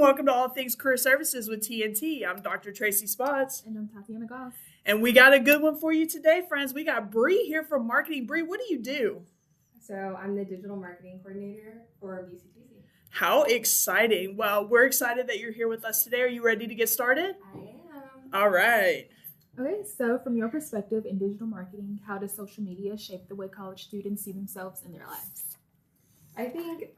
welcome to All Things Career Services with TNT. I'm Dr. Tracy Spots. And I'm Tatiana Goss. And we got a good one for you today, friends. We got Bree here from marketing. Bree, what do you do? So I'm the digital marketing coordinator for BCTC. How exciting. Well, we're excited that you're here with us today. Are you ready to get started? I am. All right. Okay, so from your perspective in digital marketing, how does social media shape the way college students see themselves in their lives? I think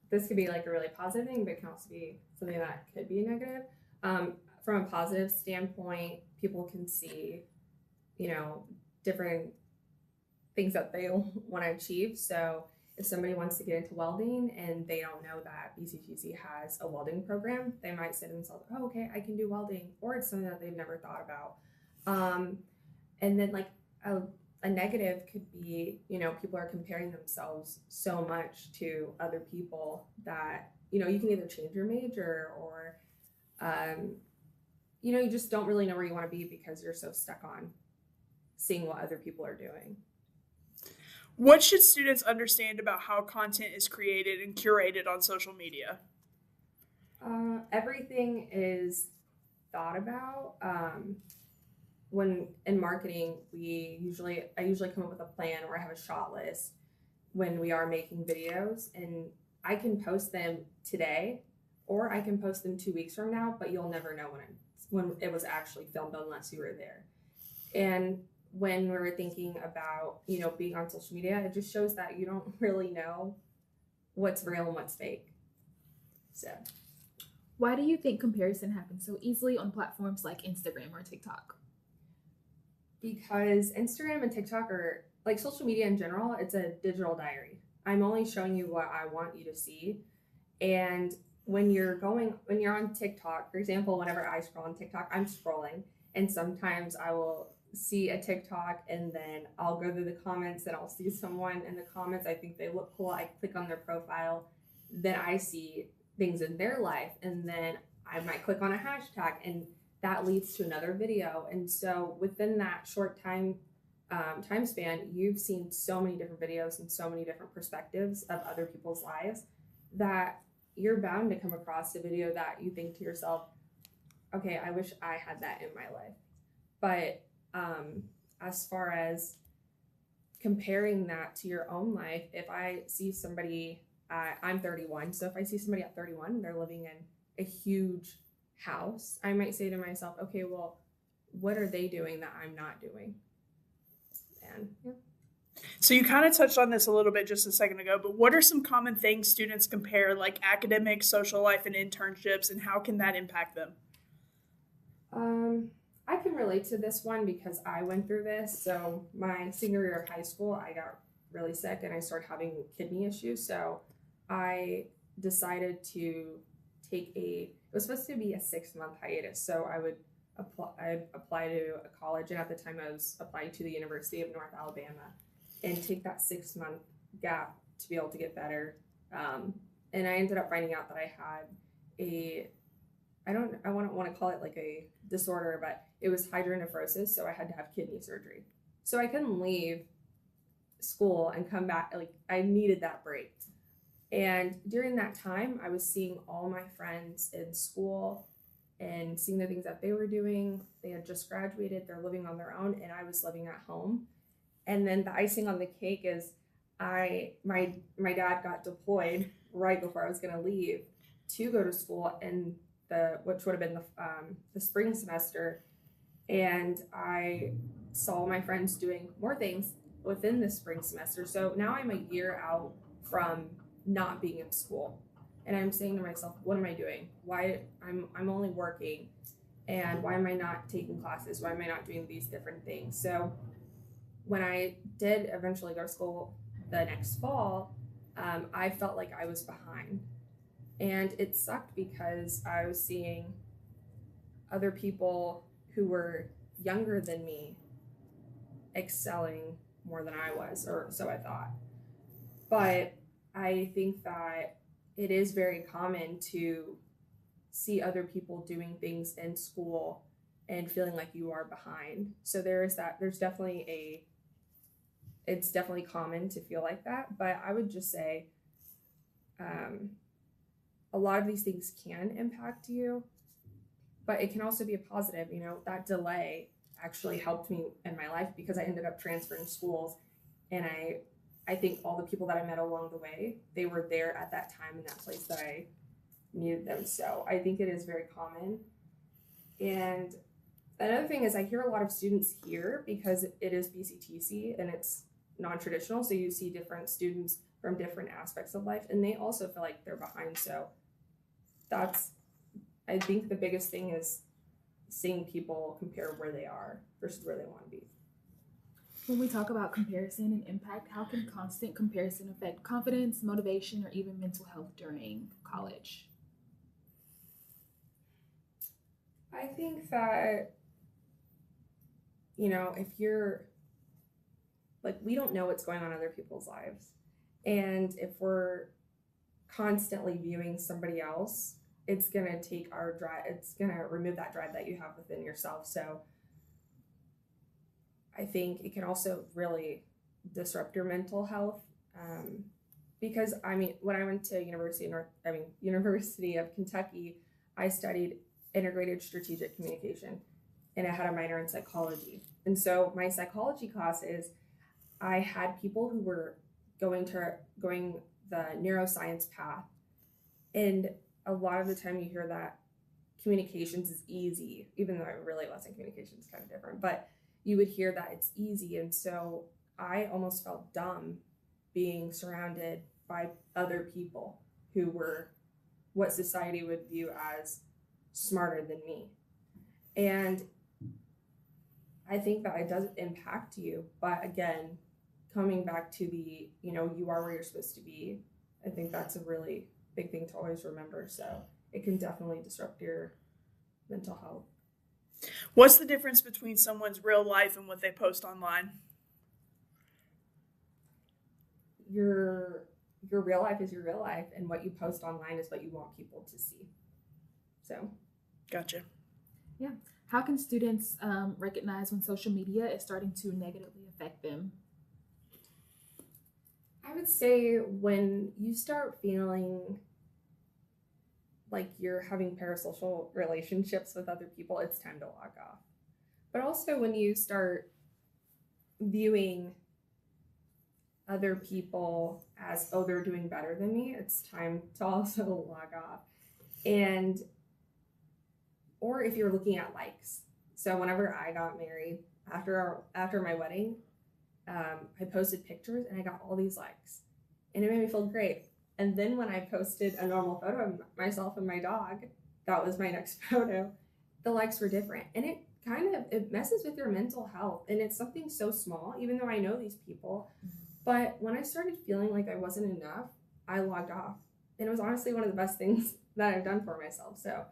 this could be like a really positive thing, but it can also be something that could be negative. From a positive standpoint, people can see, different things that they want to achieve. So if somebody wants to get into welding and they don't know that BCTC has a welding program, they might say to themselves, oh, okay, I can do welding. Or it's something that they've never thought about. And then like a negative could be, people are comparing themselves so much to other people that, you can either change your major or, you just don't really know where you want to be because you're so stuck on seeing what other people are doing. What should students understand about how content is created and curated on social media? Everything is thought about. When in marketing, I usually come up with a plan or I have a shot list when we are making videos, and I can post them today or I can post them 2 weeks from now, but you'll never know when it was actually filmed unless you were there. And when we're thinking about, being on social media, it just shows that you don't really know what's real and what's fake. So why do you think comparison happens so easily on platforms like Instagram or TikTok? Because Instagram and TikTok are, like social media in general, it's a digital diary. I'm only showing you what I want you to see. And when you're on TikTok, for example, whenever I scroll on TikTok, I'm scrolling, and sometimes I will see a TikTok and then I'll go through the comments and I'll see someone in the comments. I think they look cool. I click on their profile. Then I see things in their life, and then I might click on a hashtag, and that leads to another video. And so within that short time span, you've seen so many different videos and so many different perspectives of other people's lives that you're bound to come across a video that you think to yourself, okay, I wish I had that in my life. But as far as comparing that to your own life, if I see somebody, I'm 31, so if I see somebody at 31, they're living in a huge house, I might say to myself, okay, well, what are they doing that I'm not doing? And yeah. So you kind of touched on this a little bit just a second ago, but what are some common things students compare, like academic, social life, and internships, and how can that impact them? I can relate to this one because I went through this. So my senior year of high school, I got really sick and I started having kidney issues. So I decided to take it was supposed to be a 6-month hiatus. So I'd apply to a college, and at the time I was applying to the University of North Alabama, and take that 6-month gap to be able to get better. And I ended up finding out that I had I wouldn't want to call it like a disorder, but it was hydronephrosis. So I had to have kidney surgery. So I couldn't leave school and come back. Like I needed that break. And during that time, I was seeing all my friends in school and seeing the things that they were doing. They had just graduated, they're living on their own, and I was living at home. And then the icing on the cake is my dad got deployed right before I was going to leave to go to school, and which would have been the spring semester. And I saw my friends doing more things within the spring semester. So now I'm a year out from not being in school, and I'm saying to myself, what am I doing? Why I'm only working, and why am I not taking classes? Why am I not doing these different things? So when I did eventually go to school the next fall, I felt like I was behind, and it sucked because I was seeing other people who were younger than me excelling more than I was, or so I thought. But I think that it is very common to see other people doing things in school and feeling like you are behind. So it's definitely common to feel like that. But I would just say a a lot of these things can impact you, but it can also be a positive. You know, that delay actually helped me in my life because I ended up transferring schools, and I think all the people that I met along the way, they were there at that time in that place that I needed them. So I think it is very common. And another thing is I hear a lot of students here because it is BCTC and it's non-traditional. So you see different students from different aspects of life, and they also feel like they're behind. So that's, I think the biggest thing is seeing people compare where they are versus where they want to be. When we talk about comparison and impact, how can constant comparison affect confidence, motivation, or even mental health during college? I think that, you know, if you're like, we don't know what's going on in other people's lives. And if we're constantly viewing somebody else, it's going to take our drive, it's going to remove that drive that you have within yourself. So I think it can also really disrupt your mental health. Because I mean, when I went to University of Kentucky, I studied integrated strategic communication, and I had a minor in psychology. And so my psychology classes, I had people who were going the neuroscience path, and a lot of the time you hear that communications is easy, even though it really wasn't. Communications is kind of different, but you would hear that it's easy. And so I almost felt dumb being surrounded by other people who were what society would view as smarter than me. And I think that it does impact you. But again, coming back to the, you know, you are where you're supposed to be, I think that's a really big thing to always remember. So it can definitely disrupt your mental health. What's the difference between someone's real life and what they post online? Your real life is your real life, and what you post online is what you want people to see. So, gotcha. Yeah. How can students recognize when social media is starting to negatively affect them? I would say when you start feeling like you're having parasocial relationships with other people, it's time to log off. But also when you start viewing other people as, oh, they're doing better than me, it's time to also log off. And, or if you're looking at likes. So whenever I got married, after my wedding, I posted pictures and I got all these likes, and it made me feel great. And then when I posted a normal photo of myself and my dog, that was my next photo, the likes were different. And it messes with your mental health. And it's something so small, even though I know these people. But when I started feeling like I wasn't enough, I logged off. And it was honestly one of the best things that I've done for myself. So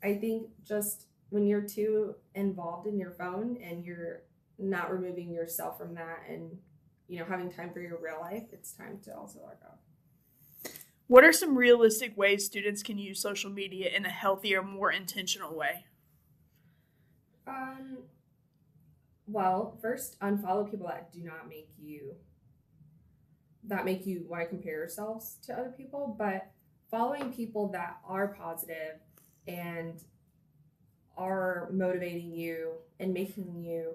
I think just when you're too involved in your phone and you're not removing yourself from that and, you know, having time for your real life, it's time to also log off. What are some realistic ways students can use social media in a healthier, more intentional way? Well, first, unfollow people that do not make you want to compare yourselves to other people, but following people that are positive and are motivating you and making you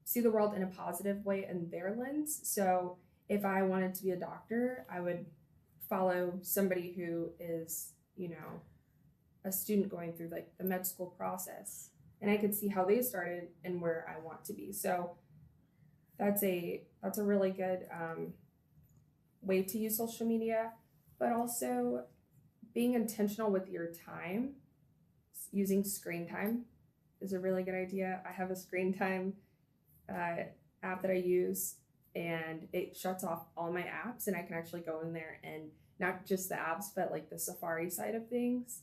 see the world in a positive way in their lens. So if I wanted to be a doctor, I would follow somebody who is, you know, a student going through like the med school process, and I could see how they started and where I want to be. So that's a really good way to use social media, but also being intentional with your time. Using screen time is a really good idea. I have a screen time app that I use, and it shuts off all my apps, and I can actually go in there and not just the apps, but like the Safari side of things.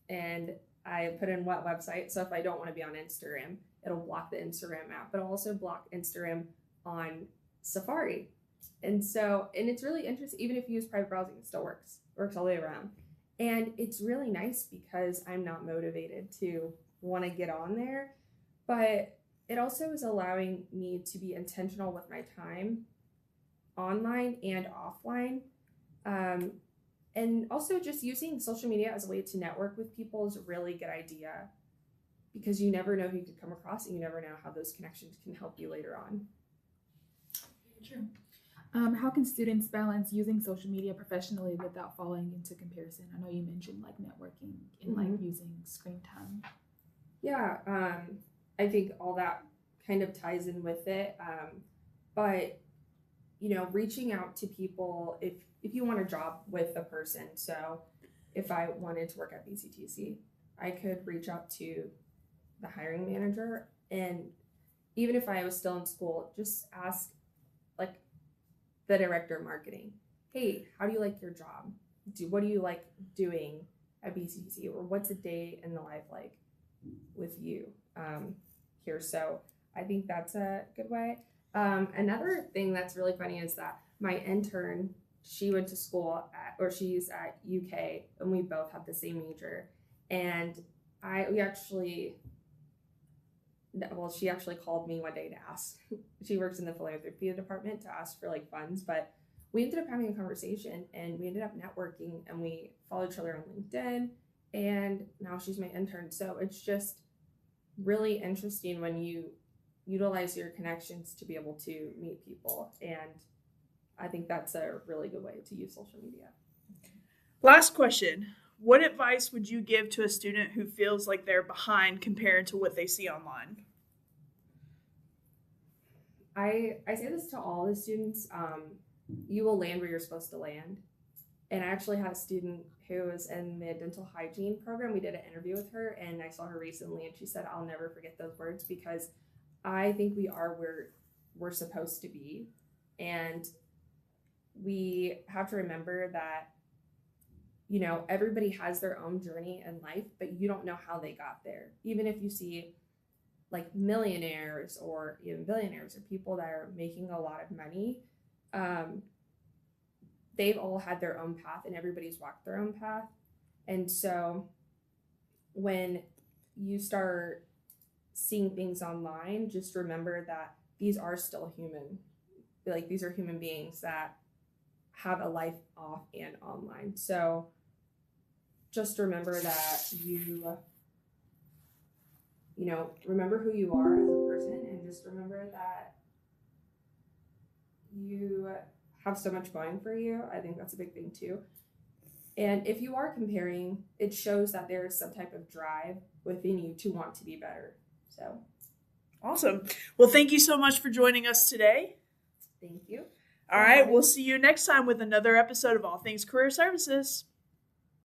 And I put in what website. So if I don't want to be on Instagram, it'll block the Instagram app, but it'll also block Instagram on Safari. And it's really interesting. Even if you use private browsing, it still works all the way around. And it's really nice because I'm not motivated to want to get on there, but it also is allowing me to be intentional with my time online and offline. And also just using social media as a way to network with people is a really good idea, because you never know who you could come across, and you never know how those connections can help you later on. True. How can students balance using social media professionally without falling into comparison? I know you mentioned like networking and like using screen time. Yeah, I think all that kind of ties in with it. But reaching out to people if you want a job with a person. So if I wanted to work at BCTC, I could reach out to the hiring manager, and even if I was still in school, just ask like the director of marketing, hey, how do you like your job? What do you like doing at BCTC, or what's a day in the life like with you here? So I think that's a good way. Another thing that's really funny is that my intern, she went to school she's at UK, and we both have the same major. And she actually called me one day to ask. She works in the philanthropy department, to ask for like funds, but we ended up having a conversation, and we ended up networking, and we followed each other on LinkedIn, and now she's my intern. So it's just really interesting when you utilize your connections to be able to meet people, and I think that's a really good way to use social media. Last question. What advice would you give to a student who feels like they're behind compared to what they see online? I say this to all the students. You will land where you're supposed to land. And I actually had a student who was in the dental hygiene program. We did an interview with her, and I saw her recently, and she said, I'll never forget those words, because I think we are where we're supposed to be. And we have to remember that everybody has their own journey in life, but you don't know how they got there. Even if you see like millionaires or even billionaires or people that are making a lot of money, they've all had their own path, and everybody's walked their own path. And so when you start seeing things online, just remember that these are still human. Like, these are human beings that have a life off and online. So just remember that remember who you are as a person, and just remember that you have so much going for you. I think that's a big thing too. And if you are comparing, it shows that there is some type of drive within you to want to be better. So awesome. Well, thank you so much for joining us today. Thank you. All right, we'll see you next time with another episode of All Things Career Services.